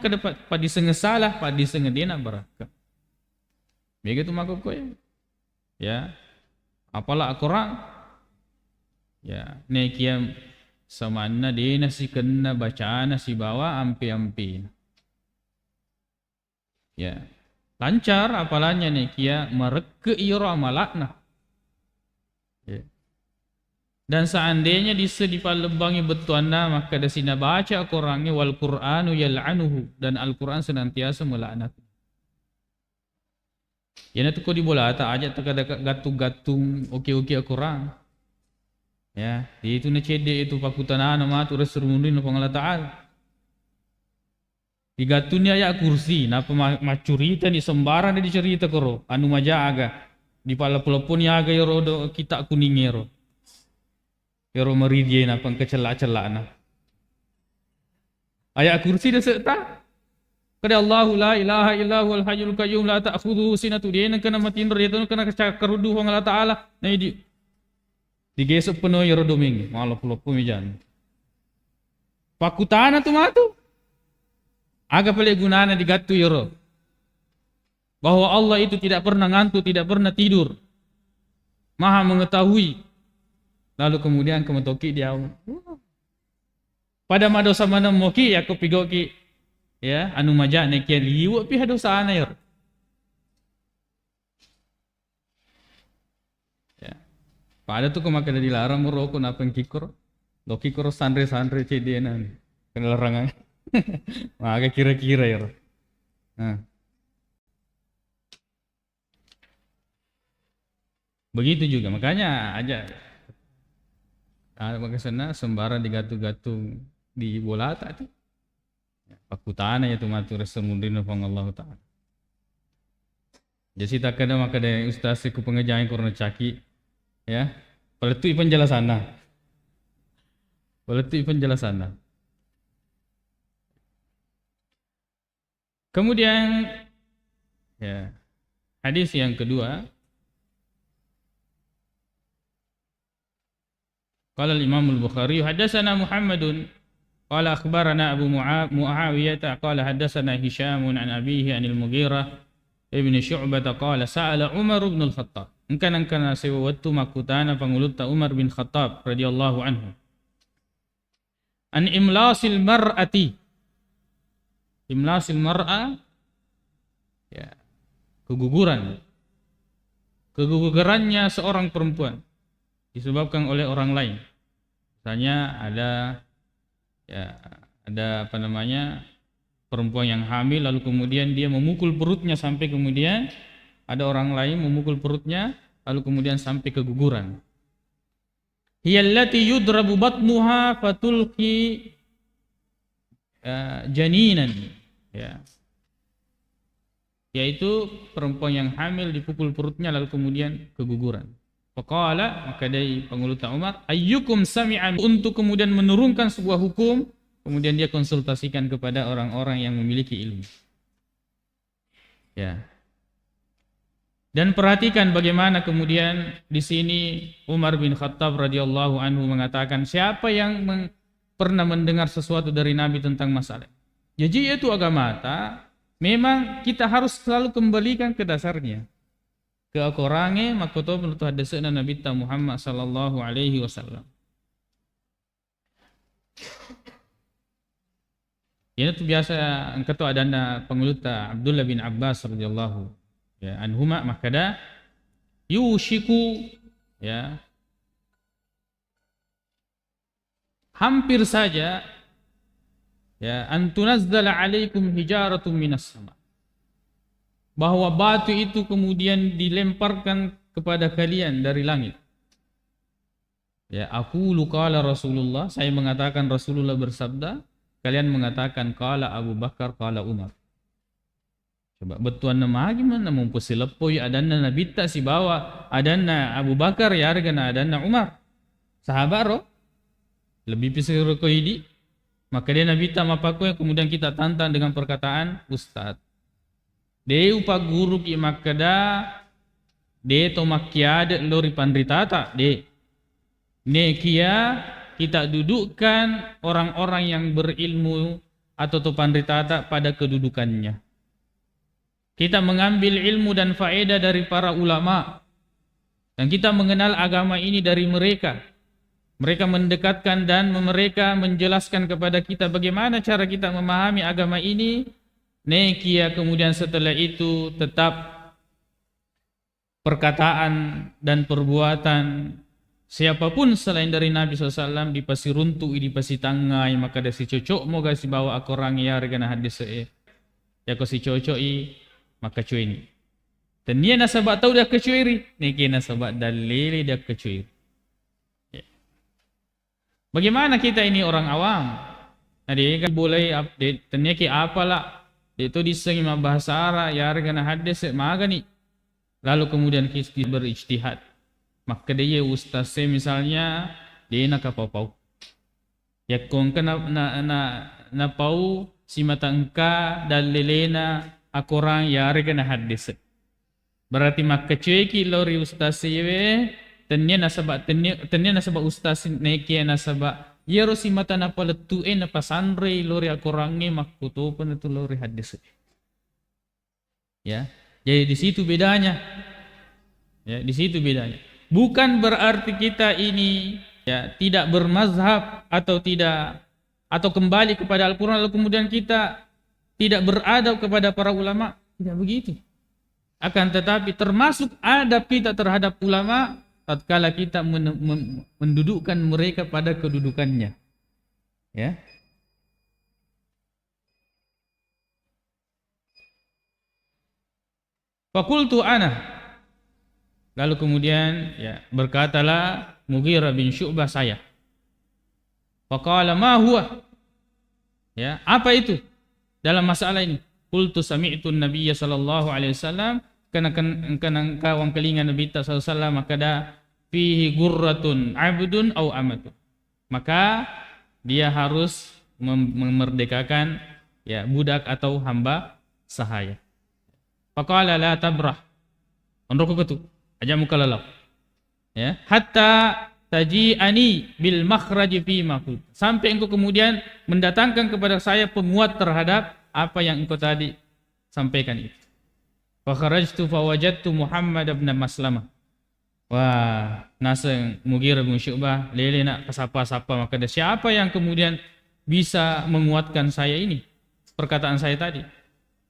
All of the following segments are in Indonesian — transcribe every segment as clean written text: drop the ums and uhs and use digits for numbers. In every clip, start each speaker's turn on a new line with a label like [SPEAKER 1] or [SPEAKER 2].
[SPEAKER 1] maka dapat padi senge salah, padi senge dena baraka. Begitu maka ko ya. Apalah Al-Quran ya nekiam samana dena si kena bacaan si bawa ampi-ampi ya lancar apalanya nekia mereke ira malakna ya. Dan seandainya dise dipalebangi betuanna maka dasina baca Al-Qurannya wal Qur'anu yal'anuhu dan Al-Quran senantiasa melaknat. Ya nanti kau di bola tak aja tak ada gatung-gatung oke-oke Al-Quran. Ya, itu na cede itu pakutanana nama tu reserumunin Allah Ta'ala. Digatunya ya kursi, napa macurita ni sembarang dia dicerita koro, anu maja aga. Di pala pelopon ya aga yoro do kita kuning yoro. Yoro meridie napa kecelak-celak na. Ayat kursi dia serta. Kada Allahu la ilaha illa huwal hayyul qayyum la ta'khudhuhu sinatun dia kana matin dia tu kana karudu Allah Ta'ala. Nah di digesok penuh yoro doming malah pulau pumijan. Pakutana tu matu. Aga pale gunana digatu yoro. Bahwa Allah itu tidak pernah ngantuk, tidak pernah tidur. Maha mengetahui. Lalu kemudian kemetoki dia. Pada madosa mana moki ya pigoki ya anu maja nekia liwat pi dosa ana yor. Ya. Pada tu kemaka dilarang merokok napa kikor. Lo kikor sandre-sandre cedena ni. Kena larangan. Maka kira-kira yor. Nah. Begitu juga makanya aja maka sana sembarang digatu-gatung di bola tak tu. Pakutana ya tu matur semundin pang Allah Ta'ala. Jadi tak kena maka ada ustaz ku pengajaran korna caki ya. Peletu penjelasan. Peletu penjelasan. Kemudian ya hadis yang kedua qala al-Imam al-Bukhari hadatsana Muhammadun qala akhbarana Abu Muawiyah qala hadatsana Hisham an abihi anil Mughirah ibn Syu'bah qala sa'ala Umar bin al-Khattab kana sewatu makutana panguluta Umar bin Khattab radhiyallahu anhu an imlasil mar'ati mar'a ya kegugurannya seorang perempuan disebabkan oleh orang lain. Misalnya ada perempuan yang hamil lalu kemudian dia memukul perutnya sampai kemudian ada orang lain memukul perutnya lalu kemudian sampai keguguran. Hiyallati yudrabu batnuha fatulqi janinan ya. Yaitu perempuan yang hamil dipukul perutnya lalu kemudian keguguran. Faqala maka dari pengulutan Umar ayyukum sami'an untuk kemudian menurunkan sebuah hukum kemudian dia konsultasikan kepada orang-orang yang memiliki ilmu. Ya. Dan perhatikan bagaimana kemudian di sini Umar bin Khattab radhiyallahu anhu mengatakan siapa yang pernah mendengar sesuatu dari Nabi tentang masalah. Jadi itu agama memang kita harus selalu kembalikan ke dasarnya. Ke Al-Qurannya makoto menurut hadisnya Nabi Muhammad sallallahu alaihi wasallam. Ini tu biasa engkau tu ada penguluta Abdullah bin Abbas radhiyallahu ya anhuma makada yushiku ya hampir saja ya antunazzala alaikum hijaratun minas sama. Bahwa batu itu kemudian dilemparkan kepada kalian dari langit. Ya, aku qala Rasulullah, saya mengatakan Rasulullah bersabda, kalian mengatakan qala Abu Bakar qala Umar. Coba betuan nama gimana mumpusi lepoi adanna Nabi ta si bawa adanna Abu Bakar ya argana adanna Umar. Sahabat roh lebih pisir ko idi. Maka dia Nabi ta mapako yang kemudian kita tantang dengan perkataan ustaz. De upa guru ki makada de to makiade lori pandritata de ne kia kita dudukkan orang-orang yang berilmu atau Pandritata pada kedudukannya. Kita mengambil ilmu dan faedah dari para ulama, dan kita mengenal agama ini dari mereka. Mereka mendekatkan dan mereka menjelaskan kepada kita bagaimana cara kita memahami agama ini. Nekia kemudian setelah itu tetap perkataan dan perbuatan siapapun selain dari Nabi SAW dipasi runtuk, dipasi tangai, maka dia si cocok moga si bawa aku orang ya regana hadis ya ko si cocok maka cuy ini. Dan dia nasabak tahu dia kecuiri, niki nasabak dalili dia kecuiri. Ya. Bagaimana kita ini orang awam? Nah dia kan boleh update, dan niki apalah, dia itu disengi bahasa Arab, ya regana hadis maga nih. Lalu kemudian kita berijtihad. Maka dia ustaz misalnya dia nak apa-apa. Ya kong na pau si mata engka dan lelena aku orang ya regana hadis. Berarti maka cueki lori ustaz yewe tenya nasabak ustaz neki nasabak ya rosi mata na paletu na pasandre lori aku orangi makuto pun itu lori hadis. Ya. Jadi di situ bedanya. Ya, di situ bedanya. Bukan berarti kita ini ya tidak bermazhab atau kembali kepada Al-Qur'an lalu kemudian kita tidak beradab kepada para ulama, tidak begitu. Akan tetapi termasuk adab kita terhadap ulama tatkala kita mendudukkan mereka pada kedudukannya. Ya. Fakultu ana. Lalu kemudian ya berkatalah Mughirah bin Syu'bah saya. Faqala ma huwa? Ya, apa itu? Dalam masalah ini, qultu sami'tu an-nabiyya sallallahu alaihi wasallam kana kawang kelingan Nabi sallallahu alaihi wasallam maka da fihi gurratun 'abdun aw amatun. Maka dia harus memerdekakan ya budak atau hamba sahaya. Faqala la tabrah. Onroko ketu, aja muka lalau. Ya, hatta taji'ani bil makhraj fi ma qult. Sampai engkau kemudian mendatangkan kepada saya penguat terhadap apa yang engkau tadi sampaikan itu. Fa kharajtu fa wajadtu Muhammad bin Maslamah. Wah, nasa Mughirah bin Syu'bah lele nak sapa-sapa maka ada siapa yang kemudian bisa menguatkan saya ini perkataan saya tadi.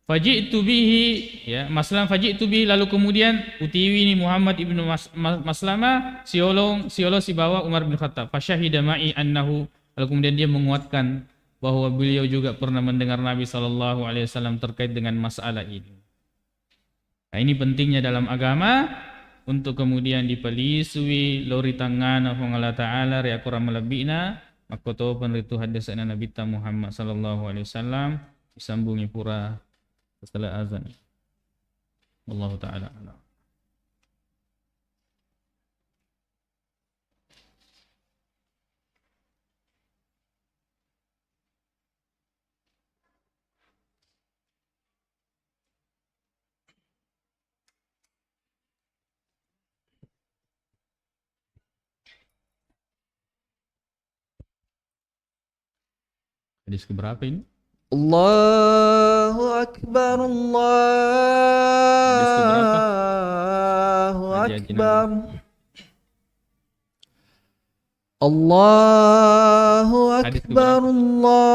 [SPEAKER 1] Faji'tu bihi ya Maslam faji'tu bihi lalu kemudian utiwi ini Muhammad ibnu Maslamah siolong si bawa Umar bin Khattab fasyahida ma'i annahu lalu kemudian dia menguatkan bahwa beliau juga pernah mendengar Nabi sallallahu alaihi wasallam terkait dengan masalah ini. Nah, ini pentingnya dalam agama untuk kemudian dipelisui lori tangan Allah taala ria kurang melebihna makoto penritu hadis Nabi Muhammad sallallahu alaihi wasallam disambungi pura setelah azan. Wallahu ta'ala a'lam. Hadis keberapa ini?
[SPEAKER 2] Allahu Akbar, Allahu Akbar, Allahu Akbar, Allahu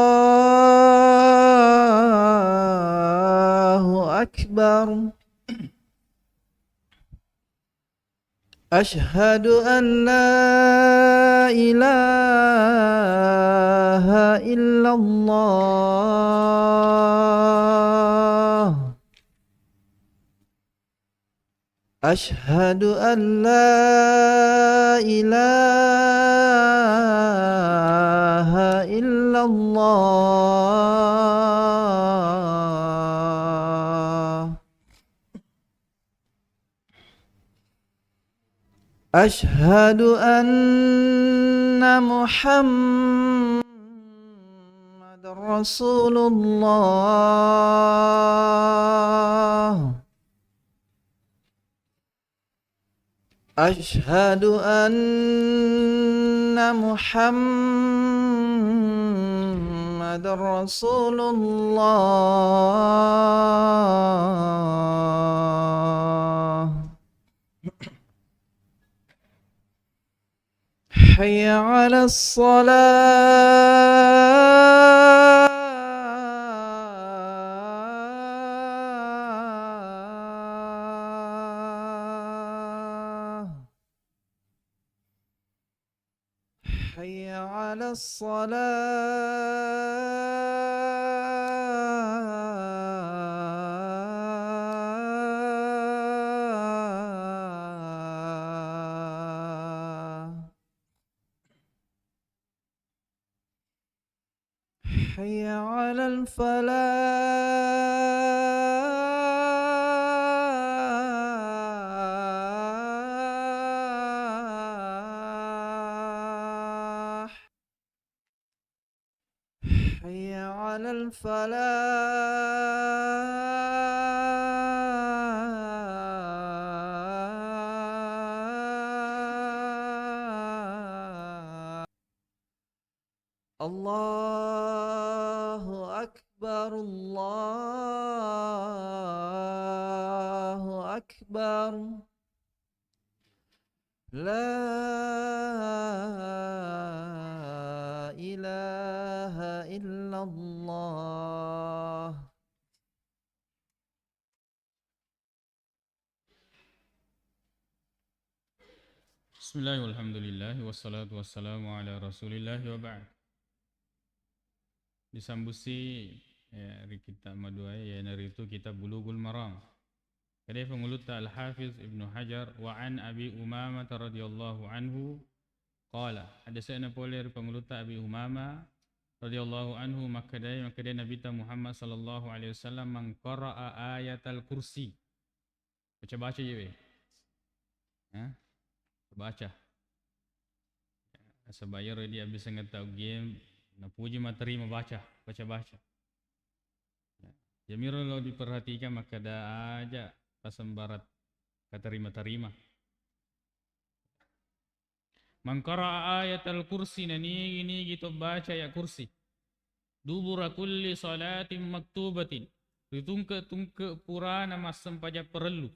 [SPEAKER 2] Akbar. Ashhadu an la ilaha illallah. Ashhadu an la ilaha illallah. Ashhadu anna Muhammadar Rasulullah. Ashhadu anna Muhammadar محمد رسول الله حي على الصلاة حي على الصلاة حي على الفلاح حي على الفلاح الله أكبر الله أكبر لا إله إلا الله
[SPEAKER 1] Bismillah walhamdulillah wassalatu wassalamu ala rasulillah wa ba'd. Disambusi dari kitab madua ya dari itu kitab Bulughul Maram. Kadai penguluta Al-Hafiz Ibnu Hajar wa an Abi Umamah radhiyallahu anhu qala ada sana poler penguluta Abi Umamah radhiyallahu anhu makadai Nabi Muhammad sallallahu alaihi wasallam mengqara'a ayatal kursi. Baca je weh. Baca. Sebayar dia habis tahu game, nak puji materi membaca, baca. Jamiro lo diperhatikan maka ada aja pasang barat terima. Mangkara ayat al-kursi ini gitu baca ya kursi. Dubura kulli salatin maktubatin. Ditungke purana masam pajak perlu.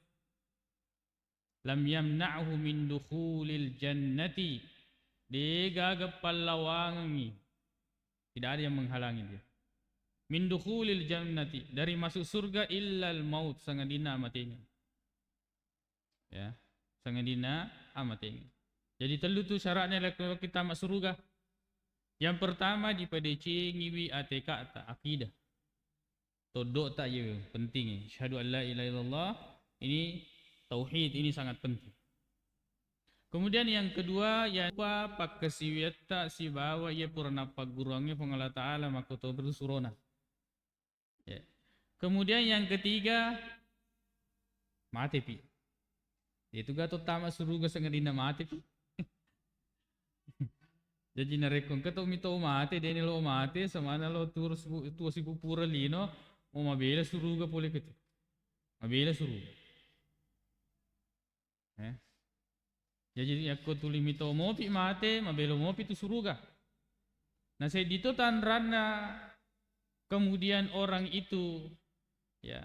[SPEAKER 1] Lam yamna'hu min dukhulil jannati. Dia gagap palawangi. Tidak ada yang menghalangi dia. Min dukhulil jannati. Dari masuk surga illal maut. Sangadina matinya. Ya. Sangadina matinya. Jadi telu tu syaratnya kalau kita masuk surga. Yang pertama di PDC ngiwi atika tak akidah. Todok tak je penting. Syahadu an la ilaha illallah. Ini tauhid ini sangat penting. Kemudian yang kedua yang pak kesiweta si bawa ia purana pagurangnya pengala taala maka to bersurona. Ya. Kemudian yang ketiga mati pi. Itu gato tama suruga sangadina mati pi. Jadi narekon ka to mito mati deni lo mati samana lo turus tu si pupura lino o mabela suruga pole kete. Mabela suruga. Jadi aku tuli mito mopi mate mabelo mopi tu suruga. Nah saya dito tanrana kemudian orang itu ya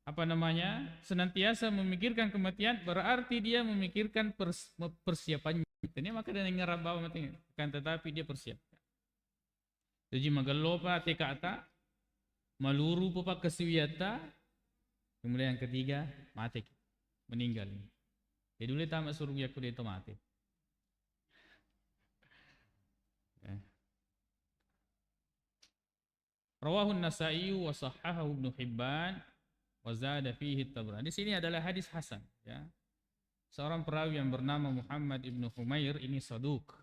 [SPEAKER 1] apa namanya senantiasa memikirkan kematian berarti dia memikirkan persiapannya. Ini maka dia ngeraba mati kan tetapi dia persiapkan. Jadi magalopa te kata maluru pa kesiwiata kemudian yang ketiga mati meninggal. Jadi dulu tamat surga aku dia mati. Rawahun Nasa'i wa sahahahu Ibnu Hibban wa zada fihi Tabrani. Di sini adalah hadis hasan ya. Seorang perawi yang bernama Muhammad Ibnu Humair ini saduk.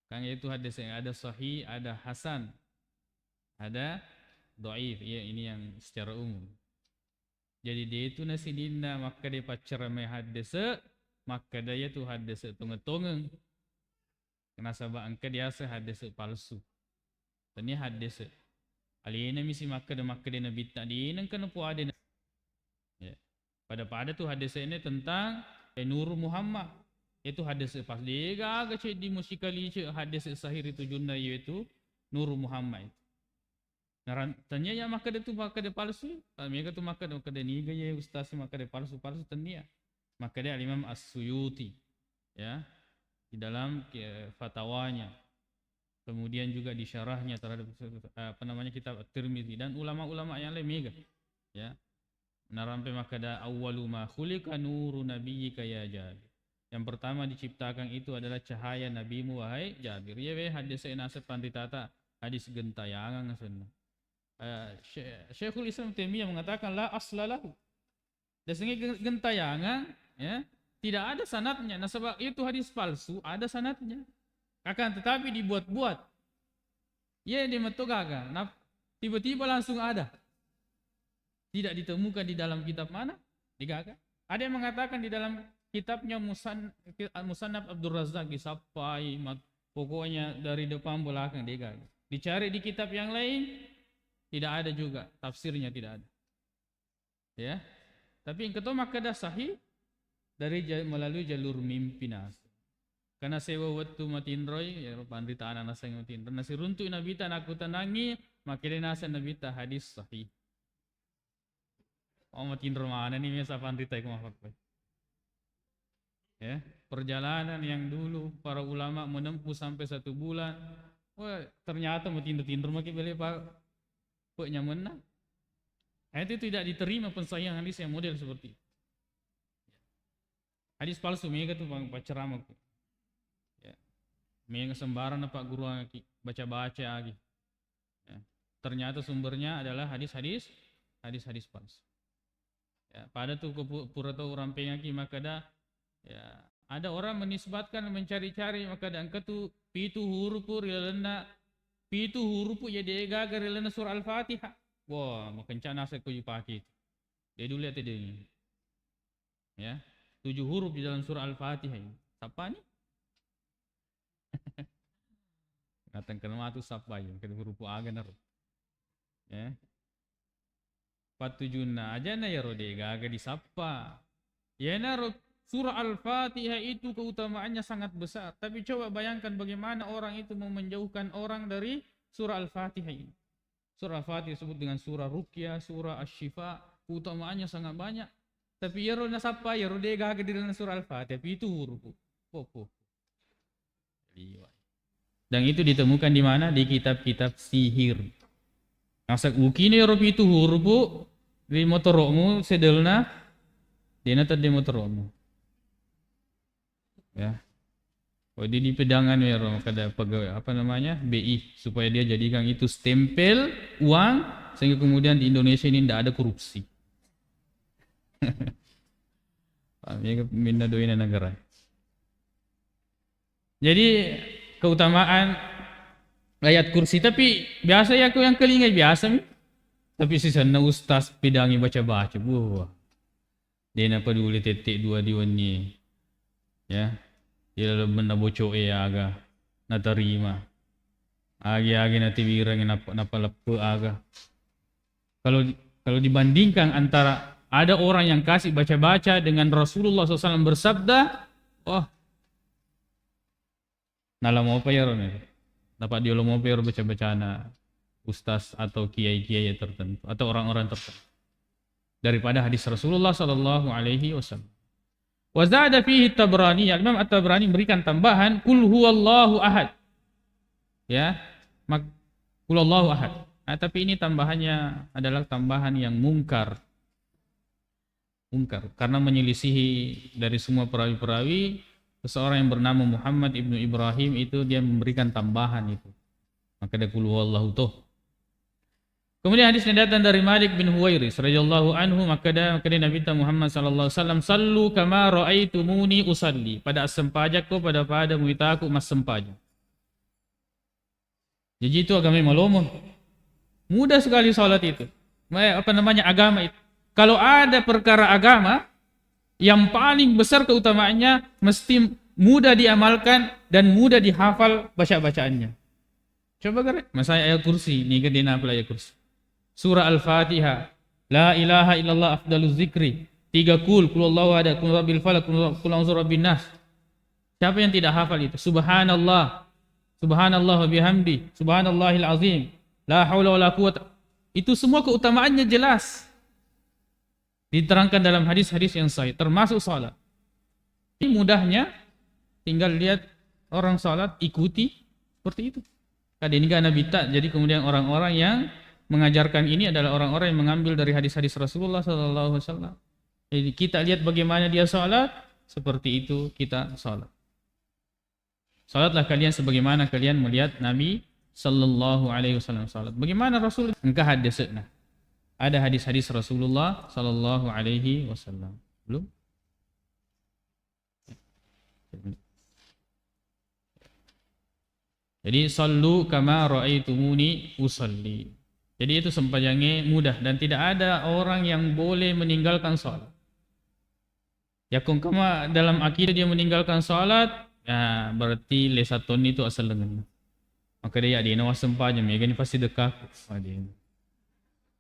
[SPEAKER 1] Kan itu hadis yang ada sahih, ada hasan, ada dhaif. Ya ini yang secara umum. Jadi dia itu nasi dina maka dia pacar mai hadis maka dia tu hadis tongeng-tongeng. Kena sabak angka dia hadis palsu. Tanya hadis. Alina misi maka dia nabi tak dinang kena pu ada. Ya. Pada tu hadis ini tentang Nur Muhammad. Itu hadis pas dia agak cik di musikali cik hadis sahih itu junna iaitu Nur Muhammad. Tanya ya maka dia tu maka dia palsu. Mereka tu maka dia niga ya ustaz maka dia palsu tanya. Maka dia Imam As-Suyuti ya di dalam fatwanya. Kemudian juga di syarahnya terhadap kitab At-Tirmidzi dan ulama-ulama yang lain mega ya. Narampe maka ada awwalu ma khuliqa nuru nabiyyika ya Jabir. Yang pertama diciptakan itu adalah cahaya nabimu wahai Jabir. Ya we hadis nasab panditata hadis gentayangan sunna. Syekhul Islam Taimiyah mengatakan la aslalahu. Dasarnya gentayangan ya, tidak ada sanadnya. Nah sebab itu hadis palsu ada sanadnya. Akan tetapi dibuat-buat. Ya dia metogaga. Nah, tiba-tiba langsung ada. Tidak ditemukan di dalam kitab mana? Digaga. Ada yang mengatakan di dalam kitabnya Musannaf Abdul Razzaq disapai pokoknya dari depan belakang digaga. Dicari di kitab yang lain tidak ada juga, tafsirnya tidak ada. Ya. Tapi yang kedua maka dah sahih dari melalui jalur mimpi nas. Karena sewa waktu matinroy ya pandita anak nasa yang matinroy nasi runtuk nabita aku tenangi makin nasa nabita hadis sahih. Oh matinroy mana nih biasa pandita aku maaf. Ya, perjalanan yang dulu para ulama menempuh sampai 1 bulan. Wah, ternyata matinroy makin beli pak nyaman. Itu tidak diterima pensayangan hadis yang model seperti itu. Hadis palsu mereka tu pak ceramah. Ya. Mereka sembarang pak guru baca-baca lagi. Ya. Ternyata sumbernya adalah hadis-hadis palsu. Ya, pada tu pura tahu ramping lagi maka ya ada orang menisbatkan mencari-cari maka angka tu pitu huruf rilana pitu huruf ya dia gagal rilana surah Al-Fatihah. Wah, makencana saya kuju pakai itu. Dia dulu lihat dia. Ya. 7 huruf di dalam surah Al-Fatihah ini. Siapa ni? Datang ke nama tu siapa ya? Kena huruf aga naruh. Ya. 47 na aja na ya rode gaga di sapa. Ya naruh surah Al-Fatihah itu keutamaannya sangat besar. Tapi coba bayangkan bagaimana orang itu mau menjauhkan orang dari surah Al-Fatihah ini. Surah Al-Fatihah disebut dengan surah Ruqyah, surah Asy-Syifa, keutamaannya sangat banyak. Tapi ya rona sapa ya rode gaga di dalam surah Al-Fatihah itu huruf. Popo. Dan itu ditemukan di mana? Di kitab-kitab sihir. Masak ukine huruf itu huruf di motorokmu sedelna dena tadi motorokmu. Ya. Oh dia di pedangan ya kada pegawai apa namanya BI supaya dia jadikan itu stempel uang sehingga kemudian di Indonesia ini tidak ada korupsi. Ini minta doina negara. Jadi keutamaan ayat kursi tapi biasa ya aku yang kelingai biasa mi. Tapi sisana ustaz pedangi baca-baca buah. Dia nak peduli tetek 2 di wani. Ya. Dia lalu benda bocok aga na terima. Agi-agi nanti birang napa lepe aga. Kalau dibandingkan antara ada orang yang kasih baca-baca dengan Rasulullah SAW bersabda, oh, nala mau apa ya Ron? Dapat dia mau apa ya baca-bacana ustaz atau kiai-kiai tertentu atau orang-orang tertentu daripada hadis Rasulullah SAW. Wa zada fihi Tabrani, Imam At-Tabrani memberikan tambahan kul huwallahu ahad. Ya, kul huwallahu ahad. Nah, tapi ini tambahannya adalah tambahan yang mungkar karena menyelisihi dari semua perawi-perawi. Seseorang yang bernama Muhammad ibnu Ibrahim itu dia memberikan tambahan itu. Maka ada kul huwallahu tuh. Kemudian hadis yang datang dari Malik bin Huwairis radhiyallahu anhu maka Nabi Muhammad sallallahu alaihi wasallam sallu kama raaitumuni usalli. Pada sempajak ko pada muitaku mas sempajak. Jadi itu agama malomo. Mudah sekali salat itu. Agama itu. Kalau ada perkara agama yang paling besar keutamaannya mesti mudah diamalkan dan mudah dihafal baca-bacaannya. Coba garek, masaya ayat kursi, ni gede na pula ayat kursi. Surah Al-Fatihah, la ilaha illallah afdaluz zikri, 3 kul Allahu ahad, kul rabbil falaq, kul a'udzu birabbin nas. Siapa yang tidak hafal itu? Subhanallah Subhanallah wa bihamdi, subhanallahil azim, la haula wala quwata. Itu semua keutamaannya jelas. Diterangkan dalam hadis-hadis yang sahih, termasuk salat. Ini mudahnya, tinggal lihat orang salat, ikuti seperti itu. Kadang ini Nabi tak, jadi kemudian orang-orang yang mengajarkan ini adalah orang-orang yang mengambil dari hadis-hadis Rasulullah SAW. Jadi kita lihat bagaimana dia salat, seperti itu kita salat. Salatlah kalian sebagaimana kalian melihat Nabi sallallahu alaihi wasallam salat. Bagaimana Rasul? Engkau hadisna. Ada hadis-hadis Rasulullah sallallahu alaihi wasallam. Belum? Jadi sallu kama raaitumuni usalli. Jadi itu sembahyangnya mudah dan tidak ada orang yang boleh meninggalkan salat. Ya kama dalam akidah dia meninggalkan salat, ya berarti lesaton itu asal dengan. Maka dia di nawas sempajam ya kan pasti dekat.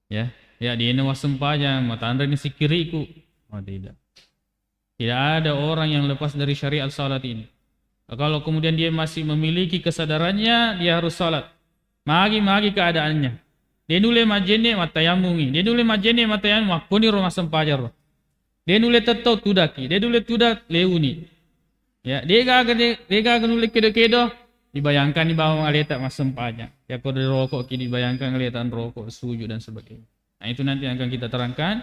[SPEAKER 1] Ya di nawas sempajam mata anda ni sikiriku. Tidak. Tidak ada orang yang lepas dari syariat salat ini. Kalau kemudian dia masih memiliki kesadarannya, dia harus salat. Magi keadaannya. Dia nule majene matayamungi. Dia nule majene matayan makoni rumah sempajar. Dia nule tetau tudaki. Dia nule tudak leuni. Ya, dia gak nule kedo-kedo. Dibayangkan di bawah ngaletak mas sempajar. Ya kalau rokok dibayangkan ngaletan rokok, sujud dan sebagainya. Nah itu nanti akan kita terangkan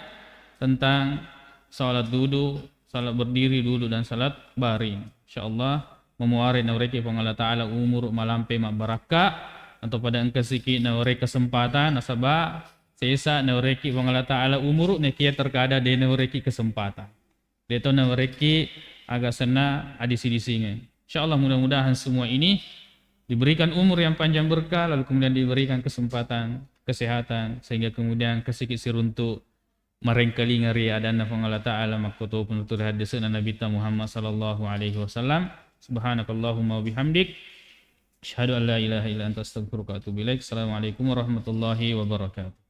[SPEAKER 1] tentang salat duduk, salat berdiri duduk dan salat baring. InsyaAllah memuari naureki pangala ta'ala umur malampe mabaraka atau pada engkau sikit naureki kesempatan nasabah sesa naureki pangala ta'ala umur nekia terkada de naureki kesempatan deto naureki agak sena adisi-disingan. InsyaAllah mudah-mudahan semua ini diberikan umur yang panjang berkah lalu kemudian diberikan kesempatan kesehatan sehingga kemudian kesikit siruntuk merengkali ngari adana pangala ta'ala makoto penutur hadis Nabi Muhammad sallallahu alaihi wasallam. Subhanakallahumma wabihamdik asyhadu an la ilaha illa anta astaghfiruka wa atubu ilaik. Assalamualaikum warahmatullahi wabarakatuh.